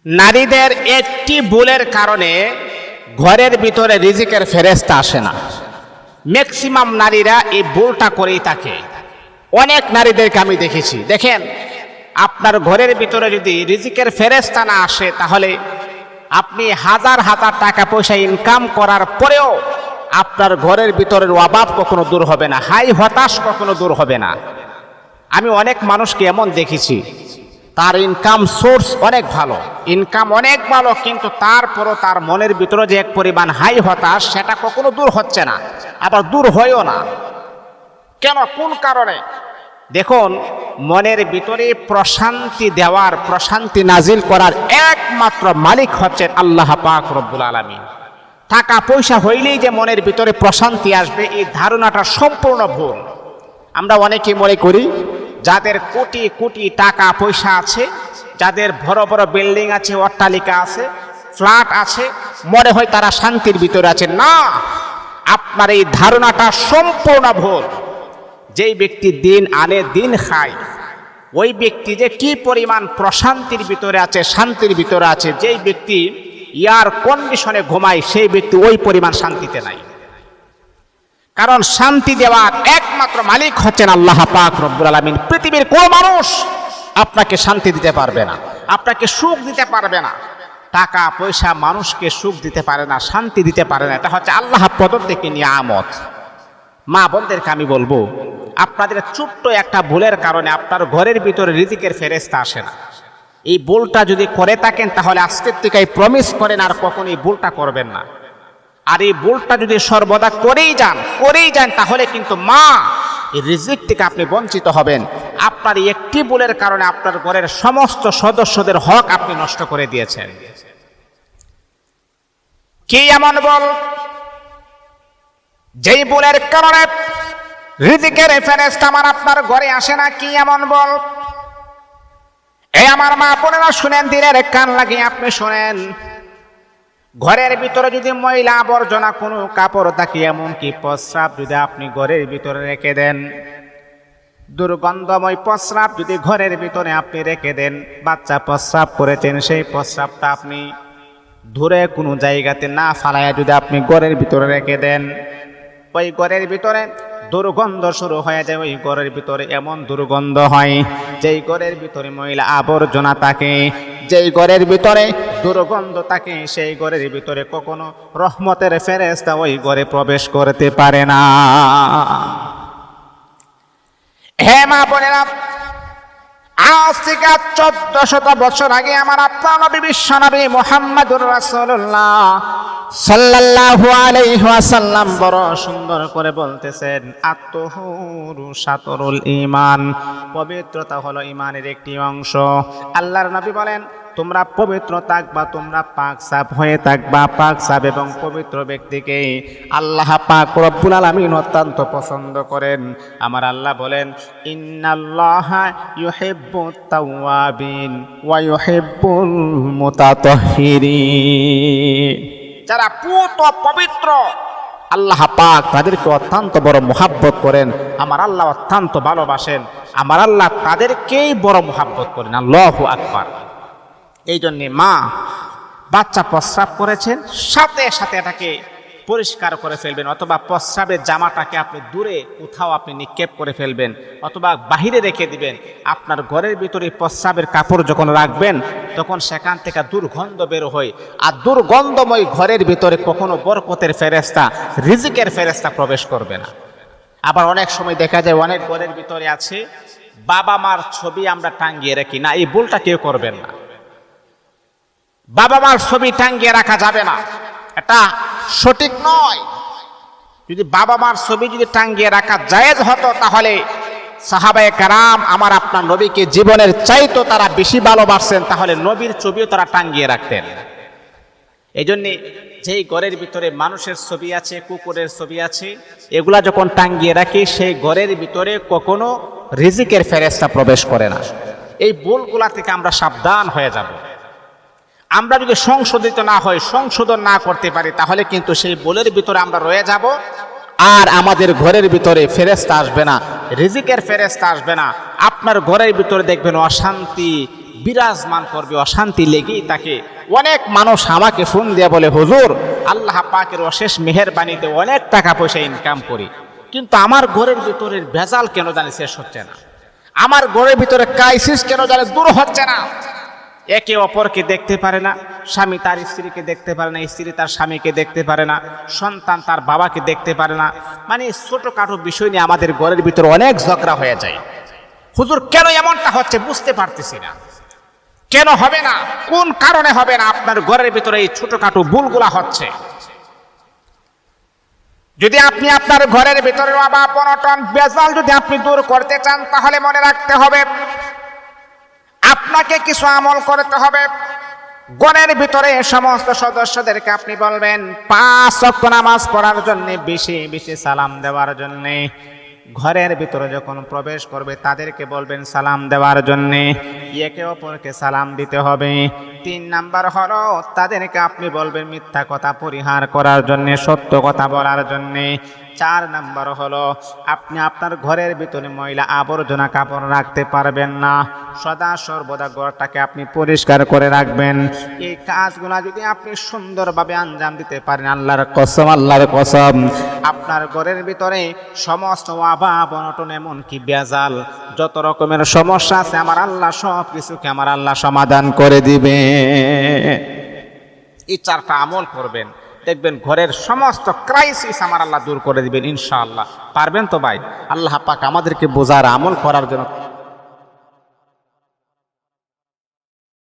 নারীদের একটি ভুলের কারণে ঘরের ভিতরে রিজিকের ফেরেশতা আসে না। ম্যাক্সিমাম নারীরা এই ভুলটা করেই থাকে। অনেক নারীদেরকে আমি দেখেছি। দেখেন, আপনার ঘরের ভিতরে যদি রিজিকের ফেরেশতা না আসে, তাহলে আপনি হাজার হাজার টাকা পয়সা ইনকাম করার পরেও আপনার ঘরের ভিতরের অভাব কখনো দূর হবে না, হাই হতাশ কখনো দূর হবে না। আমি অনেক মানুষকে এমন দেখেছি, তার ইনকাম সোর্স অনেক ভালো, ইনকাম অনেক ভালো, কিন্তু তারপরও তার মনের ভিতরে যে এক পরিমাণ হাই হতাশ, সেটা কখনো দূর হচ্ছে না, আবার দূর হয়ও না। কেন, কোন কারণে? দেখুন, মনের ভিতরে প্রশান্তি দেওয়ার, প্রশান্তি নাজিল করার একমাত্র মালিক হচ্ছেন আল্লাহ পাক রব্বুল আলামিন। টাকা পয়সা হইলেই যে মনের ভিতরে প্রশান্তি আসবে, এই ধারণাটা সম্পূর্ণ ভুল। আমরা অনেকে মনে করি যাদের কোটি কোটি টাকা পয়সা আছে, যাদের বড় বড় বিল্ডিং আছে, অট্টালিকা আছে, ফ্ল্যাট আছে, মনে হয় তারা শান্তির ভিতরে আছে। না, আপনার এই ধারণাটা সম্পূর্ণ ভুল। যেই ব্যক্তি দিন আনে দিন খায়, ওই ব্যক্তি যে কি পরিমাণ প্রশান্তির ভিতরে আছে, শান্তির ভিতরে আছে, যেই ব্যক্তি এয়ার কন্ডিশনে ঘুমায়, সেই ব্যক্তি ওই পরিমাণ শান্তিতে নাই। কারণ শান্তি দেওয়ার একমাত্র মালিক হচ্ছেন আল্লাহ পাক রব্বুল আলামিন। পৃথিবীর কোনো মানুষ আপনাকে শান্তি দিতে পারবে না, আপনাকে সুখ দিতে পারবে না। টাকা পয়সা মানুষকে সুখ দিতে পারে না, শান্তি দিতে পারে না। এটা হচ্ছে আল্লাহ প্রদত্ত একটি নিয়ামত। মা বোনদেরকে আমি বলবো, আপনাদের ছোট্ট একটা ভুলের কারণে আপনার ঘরের ভিতরে রিজিকের ফেরেশতা আসে না। এই ভুলটা যদি করে থাকেন, তাহলে আজকের থেকে প্রমিস করেন আর কখনো এই ভুলটা করবেন না। আর এই ভুলটা যদি সর্বদা করেই যান, তাহলে কিন্তু মা, এই রিজিক থেকে আপনি বঞ্চিত হবেন। আপনার একটি ভুলের কারণে আপনার ঘরের সমস্ত সদস্যদের হক আপনি নষ্ট করে দিয়েছেন। কি এমন বল যেই ভুলের কারণে রিজিকের ফেরেশতা আমার আপনার ঘরে আসে না? কি এমন বল? এই আমার মা বোনেরা শুনেন, দিনের কান লাগিয়ে আপনি শুনেন। ঘরের ভিতরে যদি ময়লা আবর্জনা কোনো কাপড় থাকে, এমনকি প্রস্রাব যদি আপনি ঘরের ভিতরে রেখে দেন, দুর্গন্ধময় প্রস্রাব যদি ঘরের ভিতরে আপনি রেখে দেন, বাচ্চা প্রস্রাব করেছেন, সেই প্রস্রাবটা আপনি দূরে কোনো জায়গাতে না ফালাইয়া যদি আপনি ঘরের ভিতরে রেখে দেন, ওই ঘরের ভিতরে দুর্গন্ধ শুরু হয়ে যায়। ওই ঘরের ভিতরে এমন দুর্গন্ধ হয়, যেই ঘরের ভিতরে ময়লা আবর্জনা থাকে, যেই ঘরের ভিতরে দুর্গন্ধ থাকে, সেই ঘরের ভিতরে কখনো রহমতের ফেরেশতা ওই ঘরে প্রবেশ করতে পারে না। হে মা বোনেরা, আজ থেকে 1400 বছর আগে আমার আপনার নবী, বিশ্ব নবী মুহাম্মদুর রাসূলুল্লাহ সাল্লাল্লাহু আলাইহি ওয়াসাল্লাম বড় সুন্দর করে বলতেছেন, আত-তাহুরু শাতরুল ঈমান, পবিত্রতা হলো ঈমানের একটি অংশ। আল্লাহর নবী বলেন, তোমরা পবিত্র থাকবা, তোমরা পাক সাফ হয়ে থাকবা। পাক সাফ এবং পবিত্র ব্যক্তিকে আল্লাহ পাক রব্বুল আলামিন অত্যন্ত পছন্দ করেন। আমার আল্লাহ বলেন, ইন্নাল্লাহা ইউহিব্বুত তাওয়াবিন ওয়া ইউহিব্বুল মুতাতাহহিরিন। যারা পুত পবিত্র, আল্লাহ পাক তাদেরকে অত্যন্ত বড় মুহাব্বত করেন। আমার আল্লাহ অত্যন্ত ভালোবাসেন। আমার আল্লাহ তাদেরকেই বড় মুহাব্বত করেন। আল্লাহু আকবার। এই জন্যে মা, বাচ্চা প্রস্রাব করেছেন, সাথে সাথে এটাকে পরিষ্কার করে ফেলবেন, অথবা প্রস্রাবের জামাটাকে আপনি দূরে কোথাও আপনি নিক্ষেপ করে ফেলবেন, অথবা বাহিরে রেখে দিবেন। আপনার ঘরের ভিতরে প্রস্রাবের কাপড় যখন রাখবেন, তখন সেখান থেকে দুর্গন্ধ বের হয়। আর দুর্গন্ধময় ঘরের ভিতরে কখনো বরকতের ফেরেশতা, রিজিকের ফেরেশতা প্রবেশ করবে না। আবার অনেক সময় দেখা যায়, অনেক ঘরের ভিতরে আছে বাবা মার ছবি আমরা টাঙ্গিয়ে রাখি না। এই ভুলটা কেউ করবেন না। বাবা মার ছবি টাঙ্গিয়ে রাখা যাবে না, এটা সঠিক নয়। যদি বাবা মার ছবি যদি টাঙ্গিয়ে রাখা জায়েজ হতো, তাহলে সাহাবায়ে কেরাম আমার আপনার নবীকে জীবনের চাইতো তারা বেশি ভালোবাসেন, তাহলে নবীর ছবিও তারা টাঙ্গিয়ে রাখতেন। এই জন্যে যেই ঘরের ভিতরে মানুষের ছবি আছে, কুকুরের ছবি আছে, এগুলা যখন টাঙ্গিয়ে রাখি, সেই ঘরের ভিতরে কখনো রিজিকের ফেরেশতা প্রবেশ করে না। এই ভুলগুলা থেকে আমরা সাবধান হয়ে যাব। আমরা যদি সংশোধিত না হই, সংশোধন না করতে পারি, তাহলে কিন্তু সেই ভুলের ভিতরে আমরা রয়ে যাব। আর আমাদের ঘরের ভিতরে ফেরেশতা আসবে না, রিজিকের ফেরেশতা আসবে না। আপনার ঘরের ভিতরে দেখবেন অশান্তি, বিরাজমান করবে, অশান্তি লেগেই তাকে। অনেক মানুষ আমাকে ফোন দিয়ে বলে, হুজুর আল্লাহ পাকের অশেষ মেহেরবানিতে অনেক টাকা পয়সা ইনকাম করি, কিন্তু আমার ঘরের ভিতরের ভেজাল কেন জানি শেষ হচ্ছে না, আমার ঘরের ভিতরে ক্রাইসিস কেন জানি দূর হচ্ছে না। একে অপরকে দেখতে পারে না, স্বামী তার স্ত্রীকে দেখতে পারে না, স্ত্রী তার স্বামীকে দেখতে পারে না, সন্তান তার বাবাকে দেখতে পারে না। মানে ছোটখাটো বিষয় নিয়ে আমাদের ঘরের ভিতরে অনেক ঝগড়া হয়ে যায়। হুজুর কেন এমনটা হচ্ছে বুঝতে পারতেছি না, কেন হবে না, কোন কারণে হবে না আপনার ঘরের ভিতরে এই ছোটখাটো ভুলগুলা হচ্ছে? যদি আপনি আপনার ঘরের ভিতরে অভাব অনটন বেজাল যদি আপনি দূর করতে চান, তাহলে মনে রাখতে হবে আপনাকে কিছু আমল করতে হবে। ঘরের ভিতরে সমস্ত সদস্যদেরকে আপনি বলবেন 5 ওয়াক্ত নামাজ পড়ার জন্য, বেশি বেশি সালাম দেওয়ার জন্য। ঘরের ভিতরে যখন প্রবেশ করবে তাদেরকে বলবেন সালাম দেওয়ার জন্য, একে অপরকে সালাম দিতে হবে। 3 নাম্বার হলো তাদেরকে আপনি বলবেন মিথ্যা কথা পরিহার করার জন্য, সত্য কথা বলার জন্য। 4 নাম্বার হলো আপনি আপনার ঘরের ভিতরে ময়লা আবর্জনা কাপড় রাখতে পারবেন না, সদা সর্বদা ঘরটাকে আপনি পরিষ্কার করে রাখবেন। এই কাজগুলো যদি আপনি সুন্দরভাবে আঞ্জাম দিতে পারেন, আল্লাহর কসম আপনার ঘরের ভিতরে সমস্ত অভাব অনটন এমনকি বেজাল যত রকমের সমস্যা আছে আমার আল্লাহ সব কিছুকে আমার আল্লাহ সমাধান করে দিবে। এই 4টা আমল করবেন, দেখবেন ঘরের সমস্ত ক্রাইসিস আমার আল্লাহ দূর করে দিবেন ইনশাআল্লাহ। পারবেন তো ভাই? আল্লাহ পাক আমাদেরকে বোঝার আমল করার জন্য